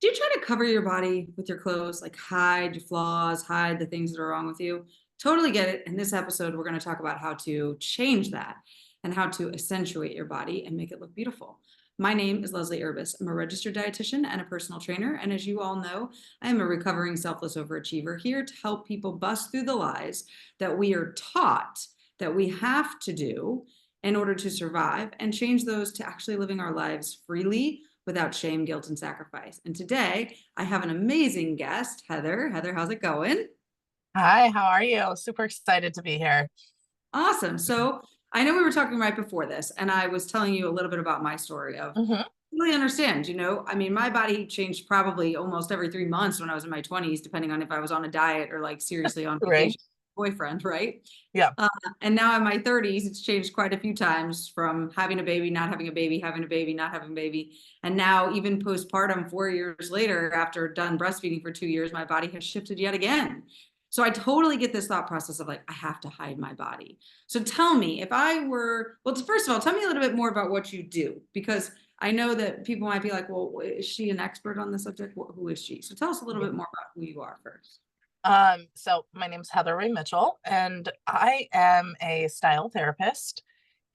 Do you try to cover your body with your clothes, like hide your flaws, hide the things that are wrong with you? Totally get it. In this episode, we're going to talk about how to change that and how to accentuate your body and make it look beautiful. My name is Leslie Urbis. I'm a registered dietitian and a personal trainer. And as you all know, I am a recovering selfless overachiever here to help people bust through the lies that we are taught that we have to do in order to survive and change those to actually living our lives freely without shame, guilt, and sacrifice. And today I have an amazing guest, Heather. Heather, how's it going? Hi, how are you? Super excited to be here. Awesome. So I know we were talking right before this, and I was telling you a little bit about my story of hmm really understand, I mean, my body changed probably almost every 3 months when I was in my 20s, depending on if I was on a diet or like seriously on Right. vacation, boyfriend, right? Yeah. Uh, and now in my 30s, it's changed quite a few times from having a baby, not having a baby, having a baby, not having a baby. And now, even postpartum, 4 years later, after done breastfeeding for 2 years, my body has shifted yet again. So I totally get this thought process of like, I have to hide my body. So tell me, if I were, well, first of all, tell me a little bit more about what you do, because I know that people might be like, well, is she an expert on the subject? Who is she? So tell us a little Yeah. bit more about who you are first. So my name's Heather Ray Mitchell, and I am a style therapist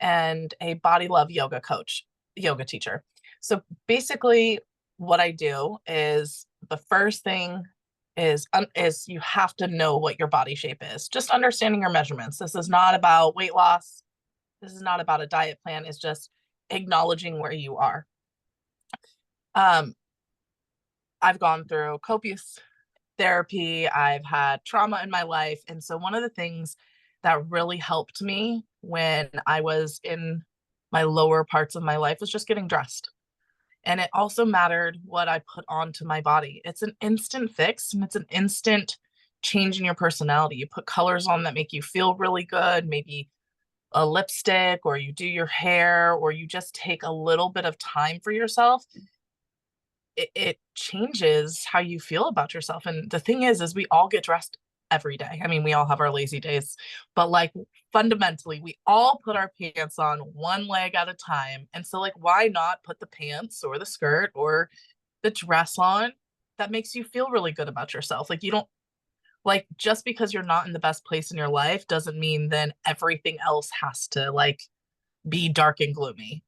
and a body love yoga coach, yoga teacher. So basically, what I do is the first thing is you have to know what your body shape is. Just understanding your measurements. This is not about weight loss. This is not about a diet plan. It's just acknowledging where you are. Um, I've gone through copious therapy. I've had trauma in my life. And so, one of the things that really helped me when I was in my lower parts of my life was just getting dressed. And it also mattered what I put onto my body. It's an instant fix and it's an instant change in your personality. You put colors on that make you feel really good, maybe a lipstick, or you do your hair, or you just take a little bit of time for yourself. It changes how you feel about yourself. And the thing is we all get dressed every day. I mean, we all have our lazy days, but like fundamentally, we all put our pants on one leg at a time. And so, like, why not put the pants or the skirt or the dress on that makes you feel really good about yourself? Like, you don't like just because you're not in the best place in your life doesn't mean then everything else has to like be dark and gloomy.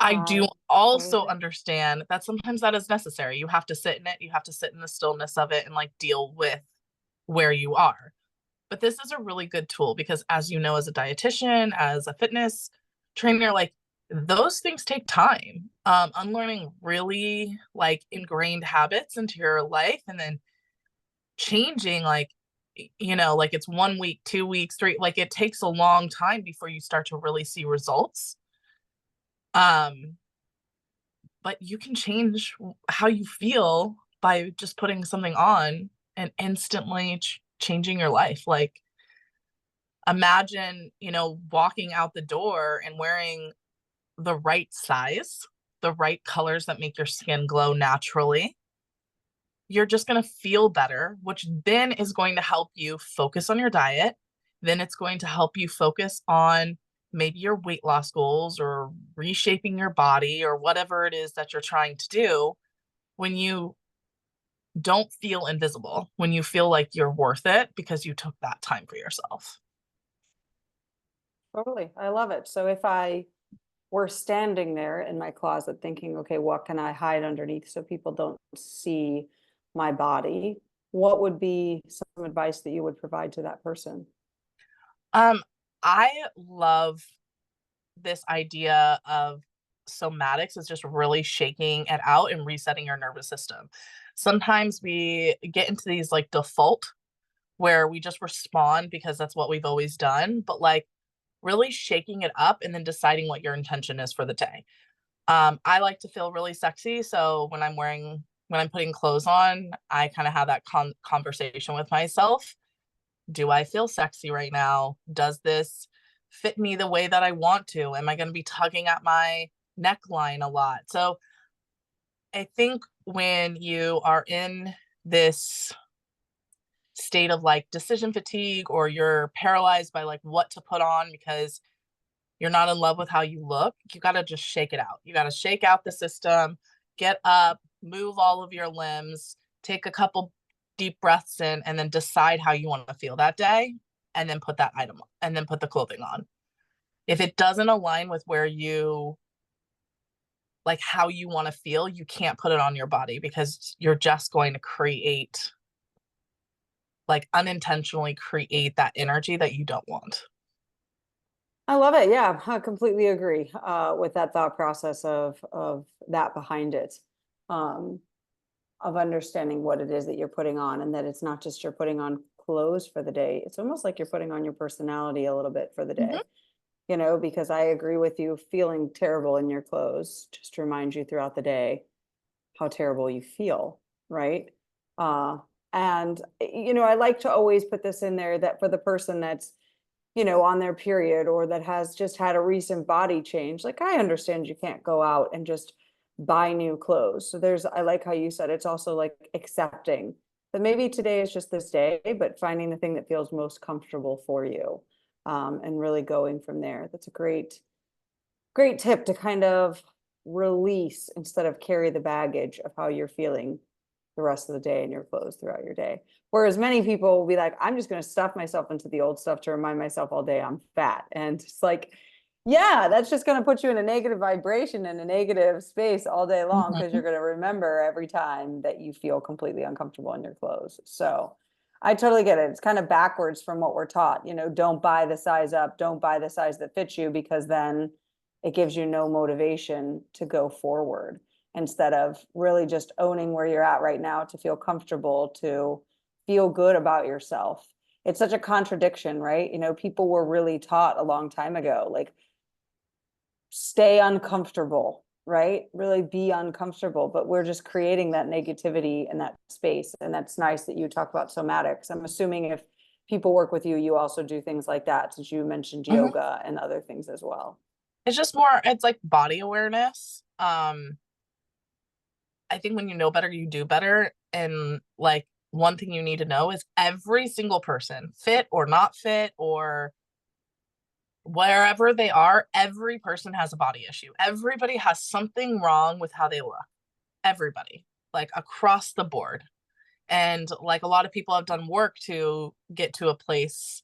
I I do also totally understand that sometimes that is necessary. You have to sit in it, you have to sit in the stillness of it and like deal with where you are. But this is a really good tool because, as you know, as a dietitian, as a fitness trainer, like those things take time. Unlearning really like ingrained habits into your life and then changing, like, like it's 1 week, 2 weeks, three, like it takes a long time before you start to really see results. Um, but you can change how you feel by just putting something on and instantly changing your life. Like, imagine, walking out the door and wearing the right size, the right colors that make your skin glow naturally. You're just going to feel better, which then is going to help you focus on your diet. Then it's going to help you focus on maybe your weight loss goals or reshaping your body or whatever it is that you're trying to do when you don't feel invisible, when you feel like you're worth it because you took that time for yourself. totally. I love it. So if I were standing there in my closet thinking, okay, what can I hide underneath so people don't see my body? What would be some advice that you would provide to that person? Um, I love this idea of somatics is just really shaking it out and resetting your nervous system. Sometimes we get into these like default where we just respond because that's what we've always done, but like really shaking it up and then deciding what your intention is for the day. I like to feel really sexy, so when I'm putting clothes on, I kind of have that conversation with myself. Do I feel sexy right now? Does this fit me the way that I want to? Am I going to be tugging at my neckline a lot? So I think when you are in this state of like decision fatigue or you're paralyzed by like what to put on because you're not in love with how you look, you got to just shake it out. You got to shake out the system, get up, move all of your limbs, take a couple deep breaths in, and then decide how you want to feel that day, and then put that item on, and then put the clothing on. If it doesn't align with where you like how you want to feel, you can't put it on your body, because you're just going to create, like, unintentionally create that energy that you don't want. I love it. Yeah, I completely agree with that thought process of that behind it, um, of understanding what it is that you're putting on, and that it's not just you're putting on clothes for the day. It's almost like you're putting on your personality a little bit for the day, Mhm. you know, because I agree with you, feeling terrible in your clothes just reminds you throughout the day how terrible you feel, right? Uh, and, you know, I like to always put this in there that for the person that's, you know, on their period or that has just had a recent body change, like I understand you can't go out and just buy new clothes. So there's, I like how you said it's also like accepting that maybe today is just this day, but finding the thing that feels most comfortable for you, and really going from there. That's a great tip to kind of release instead of carry the baggage of how you're feeling the rest of the day in your clothes throughout your day. Whereas many people will be like, I'm just going to stuff myself into the old stuff to remind myself all day I'm fat. And it's like, yeah, that's just going to put you in a negative vibration and a negative space all day long, because you're Mhm. going to remember every time that you feel completely uncomfortable in your clothes. So I totally get it. It's kind of backwards from what we're taught. You know, don't buy the size up, don't buy the size that fits you, because then it gives you no motivation to go forward, instead of really just owning where you're at right now to feel comfortable, to feel good about yourself. It's such a contradiction, right? You know, people were really taught a long time ago, like, stay uncomfortable, right? Really be uncomfortable. But we're just creating that negativity in that space. And that's nice that you talk about somatics. I'm assuming if people work with you, you also do things like that, since you mentioned Mhm. yoga and other things as well. It's just more, it's like body awareness. I think when you know better, you do better. And like, one thing you need to know is every single person, fit or not fit or wherever they are, every person has a body issue. Everybody has something wrong with how they look. Everybody, like across the board. And like, a lot of people have done work to get to a place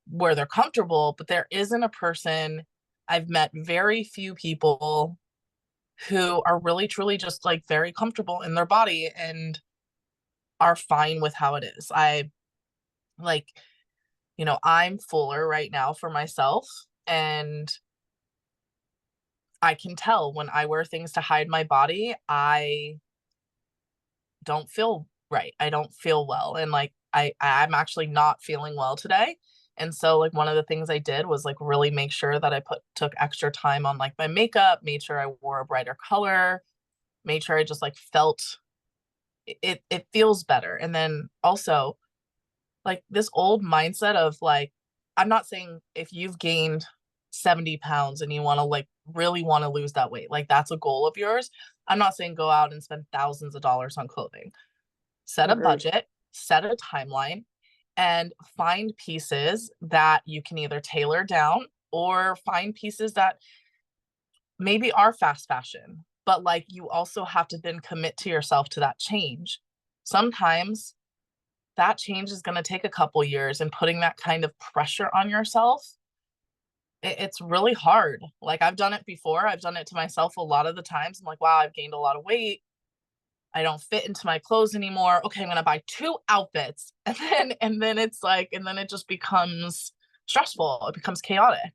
where they're comfortable, but there isn't a person. I've met very few people who are really truly just like very comfortable in their body and are fine with how it is. I like, I'm fuller right now for myself, and I can tell when I wear things to hide my body, I don't feel right. I don't feel well. And like, I'm actually not feeling well today. And so like, one of the things I did was like really make sure that I took extra time on like my makeup, made sure I wore a brighter color, made sure I just like felt it feels better. And then also like this old mindset of like, I'm not saying if you've gained 70 pounds and you want to like really want to lose that weight, like that's a goal of yours. I'm not saying go out and spend thousands of dollars on clothing. Set a Agreed. budget, set a timeline, and find pieces that you can either tailor down or find pieces that maybe are fast fashion, but like you also have to then commit to yourself to that change. Sometimes that change is going to take a couple years, and putting that kind of pressure on yourself, it's really hard. Like, I've done it before. I've done it to myself a lot of the times. I'm like, wow, I've gained a lot of weight. I don't fit into my clothes anymore. Okay, I'm going to buy two outfits. And then it's like, and then it just becomes stressful. It becomes chaotic.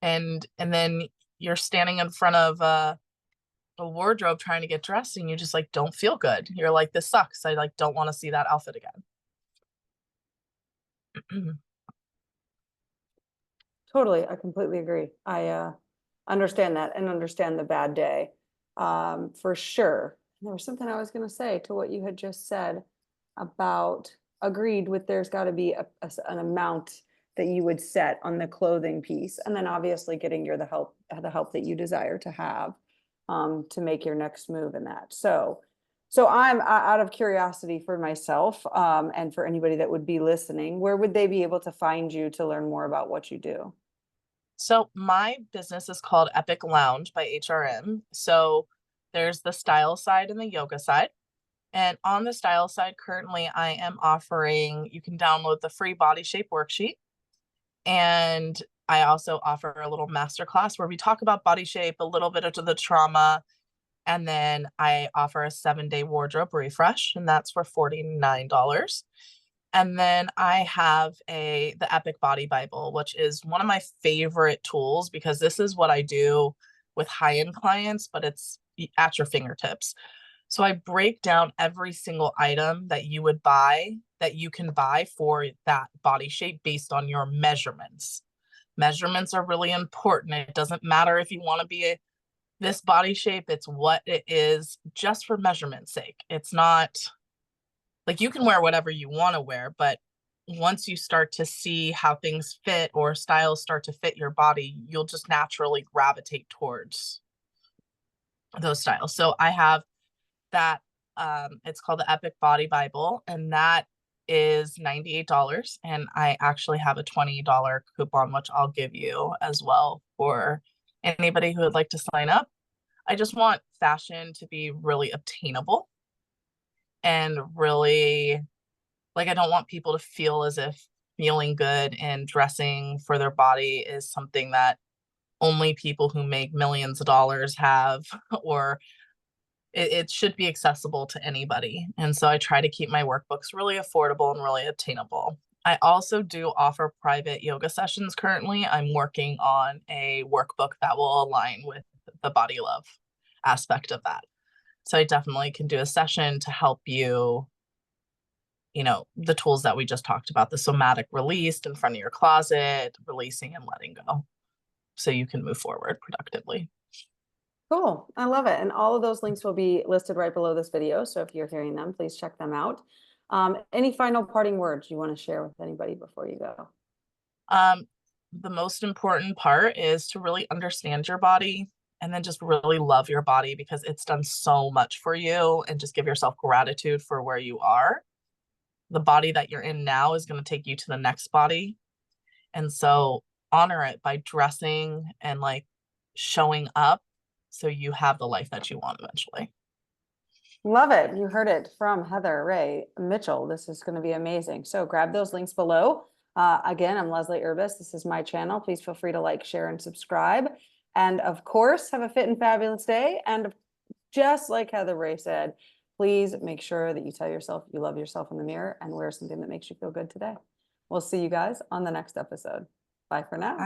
And then you're standing in front of a wardrobe trying to get dressed, and you just like don't feel good. You're like, this sucks. I like don't want to see that outfit again. Totally, I completely agree. I understand that and understand the bad day, for sure. There was something I was going to say to what you had just said about, agreed with, there's got to be an amount that you would set on the clothing piece, and then obviously getting your the help that you desire to have, to make your next move in that. So I'm out of curiosity for myself, and for anybody that would be listening, where would they be able to find you to learn more about what you do? So my business is called Epic Lounge by HRM. So there's the style side and the yoga side. And on the style side, currently I am offering, you can download the free body shape worksheet. And I also offer a little masterclass where we talk about body shape, a little bit of the trauma. And then I offer a 7-day wardrobe refresh, and that's for $49. And then I have the Epic Body Bible, which is one of my favorite tools because this is what I do with high-end clients, but it's at your fingertips. So I break down every single item that you would buy, that you can buy for that body shape based on your measurements. Measurements are really important. It doesn't matter if you want to be this body shape, it's what it is just for measurement's sake. It's not like you can wear whatever you want to wear, but once you start to see how things fit or styles start to fit your body, you'll just naturally gravitate towards those styles. So I have that, it's called the Epic Body Bible, and that is $98. And I actually have a $20 coupon, which I'll give you as well for anybody who would like to sign up. I just want fashion to be really obtainable and really, like, I don't want people to feel as if feeling good and dressing for their body is something that only people who make millions of dollars have, or it should be accessible to anybody. And so I try to keep my workbooks really affordable and really obtainable. I also do offer private yoga sessions currently. I'm working on a workbook that will align with the body love aspect of that. So I definitely can do a session to help you, the tools that we just talked about, the somatic release in front of your closet, releasing and letting go, so you can move forward productively. Cool. I love it. And all of those links will be listed right below this video. So if you're hearing them, please check them out. Any final parting words you want to share with anybody before you go? The most important part is to really understand your body and then just really love your body because it's done so much for you, and just give yourself gratitude for where you are. The body that you're in now is going to take you to the next body. And so honor it by dressing and like showing up so you have the life that you want eventually. Love it. You heard it from Heather Ray Mitchell. This is going to be amazing. So grab those links below. Again, I'm Leslie Urbis. This is my channel. Please feel free to like, share, and subscribe. And of course, have a fit and fabulous day. And just like Heather Ray said, please make sure that you tell yourself you love yourself in the mirror and wear something that makes you feel good today. We'll see you guys on the next episode. Bye for now.